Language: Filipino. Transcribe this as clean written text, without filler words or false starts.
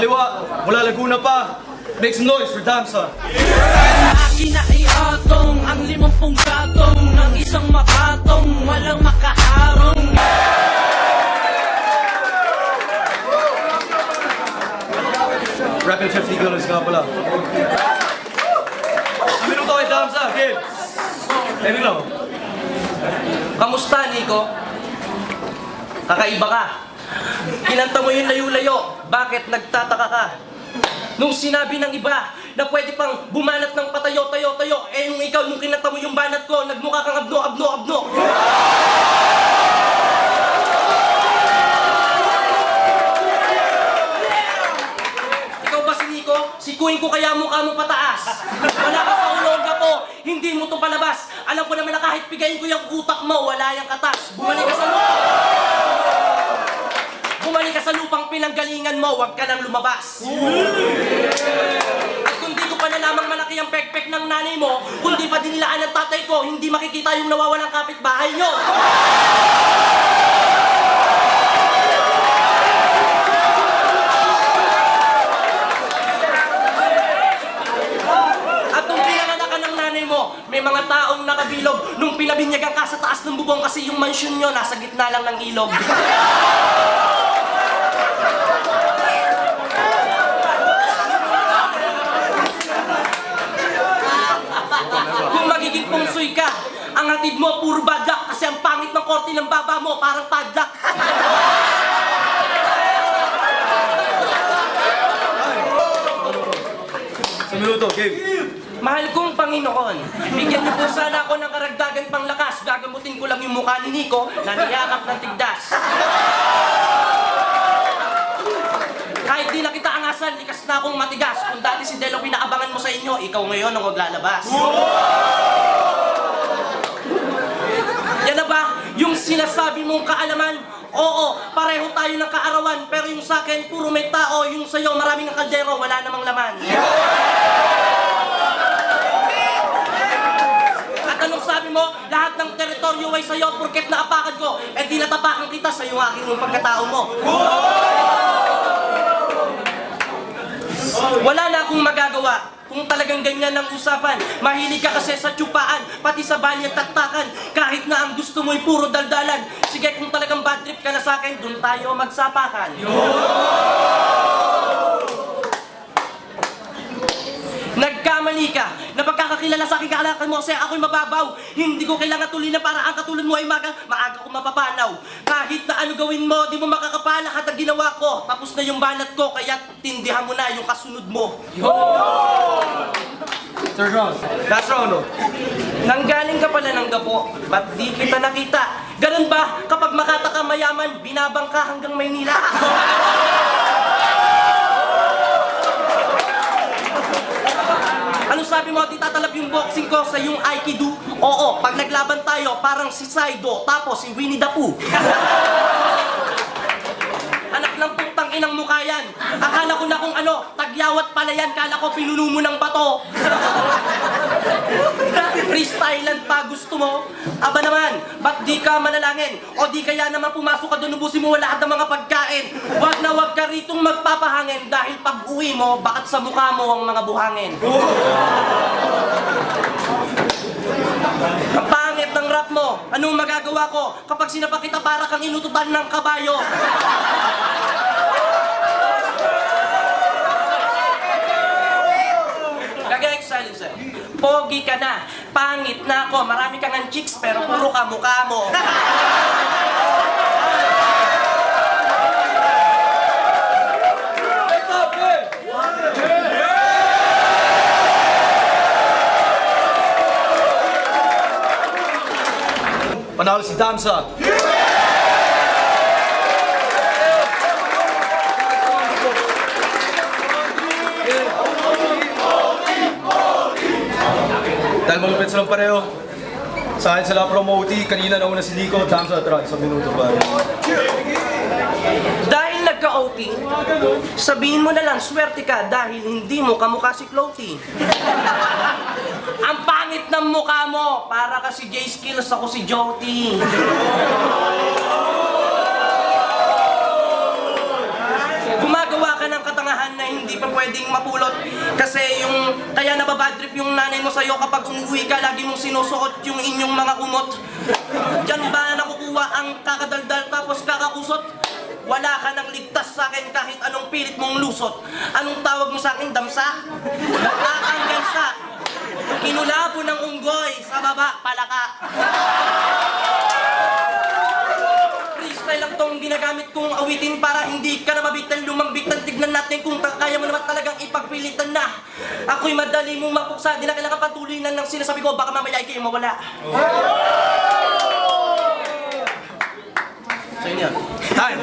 kaliwa, mula Laguna pa. Make some noise for Damsa. Akin na iatong ang 50 gatong ng isang makatong walang makaharong. Rapping 50 kilos nga pala. Minuto kay Damsa, game. Emi lang. Kamusta, Nico? Kakaiba ka. Kinanta mo yung layo-layo. Bakit nagtataka ka? Nung sinabi ng iba na pwede pang bumanat ng patayo-tayo-tayo, eh nung ikaw, nung kinanta mo yung banat ko, nagmukha kang abno. Ikaw ba si Nico? Sikuin ko kaya mukha mo pataas. Wala ka sa ulongga po, hindi mo to palabas. Alam ko naman na kahit pigayin ko yung utak mo, wala yung katas. Bumalik ka sa lupa. Bumalik ka sa lupang pinanggalingan mo, huwag ka nang lumabas. At kung di ko pa nalamang malaki ang pekpek ng nanay mo, kung di pa dinilaan ng tatay ko, hindi makikita yung nawawalang kapitbahay nyo. At kung pinanganak ka ng nanay mo, may mga taong nakabilog nung pinabinyagan ka sa taas ng bubong kasi yung mansyon nyo nasa gitna lang ng ilog. Kung magiging pungsoy ka, ang hatid mo puro badak kasi ang pangit ng korte ng baba mo parang padlock. Sa minuto, game. Mahal kong Panginoon, bigyan niyo po sana ako ng karagdagan panglakas. Gagamutin ko lang yung mukha ni Nico na niyakap ng tigdas. Kahit di na kita angasan, likas na akong matigas. Kung dati si Delo pinaabangan mo sa inyo, ikaw ngayon ang maglalabas. Yan na ba yung sinasabi mong kaalaman? Oo, pareho tayo ng kaarawan, pero yung sa akin, puro may tao. Yung sa'yo, maraming ang kaldero, wala namang laman. At anong sabi mo? Lahat ng teritoryo ay sa'yo, porket naapakan ko. Eh di natapakan kita sa yung aking yung pagkatao mo. Wala na akong magagawa. Kung talagang ganyan ang usapan, mahilig ka kasi sa tsupaan, pati sa bali at taktakan. Kahit na ang gusto mo'y puro daldalan. Sige, kung talagang bad trip ka na sa akin, dun tayo magsapakan. Nagkamali ka na pagkakakilala sa akin, kakalakan mo kasi ako'y mababaw. Hindi ko kailangan tuloy na para ang katulad mo ay maaga ko mapapanaw. Kahit na ano gawin mo, di mo makakapala lahat ang ginawa ko. Tapos na yung banat ko, kaya tindihan mo na yung kasunod mo. Third round. Last round, no? Nanggaling ka pala ng gapo, ba't di kita nakita? Ganun ba, kapag makata ka mayaman, binabang ka hanggang Maynila? Ano sabi mo, di tatalab yung boxing ko sa yung Aikido? Oo, pag naglaban tayo, parang si Saido, tapos si Winnie the Pooh. Anak ng putang inang mukha yan. Akala ko na kung ano, tagyawat pala yan, kala ko pinuno mo ng bato. Freestylean pa gusto mo? Aba naman, ba't di ka manalangin? O di kaya naman pumasok ka doon, ubusin mo lahat ng mga pagkain. Wag na wag ka ritong magpapahangin dahil pag uwi mo, bakat sa mukha mo ang mga buhangin. Ang pangit ng rap mo, anong magagawa ko kapag sinapa kita para kang inututan ng kabayo? Kagaya silence eh. Pogi ka na, pangit na ako, marami kang ang chicks pero puro ka mukha mo. Panalo si Damsa. Dahil malupit silang pareho. Sa akin sila promote, kanina nauna si Nico, Damsa tara, isang minuto pa. Dahil nagka-OT, sabihin mo na lang, swerte ka dahil hindi mo kamukha si Clothy. Ang pangit ng mukha mo, para ka si J Skills, ako si Joti. Gumagawa ka ng katangahan na pwedeng mapulot. Kasi yung, kaya nababad trip yung nanay mo sa'yo kapag umuwi ka, lagi mong sinusuot yung inyong mga kumot. Diyan ba nakukuha ang kakadaldal tapos kakakusot? Wala ka nang ligtas sa akin kahit anong pilit mong lusot. Anong tawag mo sa akin, damsa? Ang gansa. Kinulabo ng unggoy, sa baba, palaka. Freestyle lang tong ginagamit kong awitin para hindi ka na mabitan, lumambitan. Tignan natin kung kaya mo naman talagang ipagpilitan na. Ako'y madali mong mapuksa, di na kailangan patuloy ng sinasabi ko, baka mamaya kayo mawala. So yun yan. Time!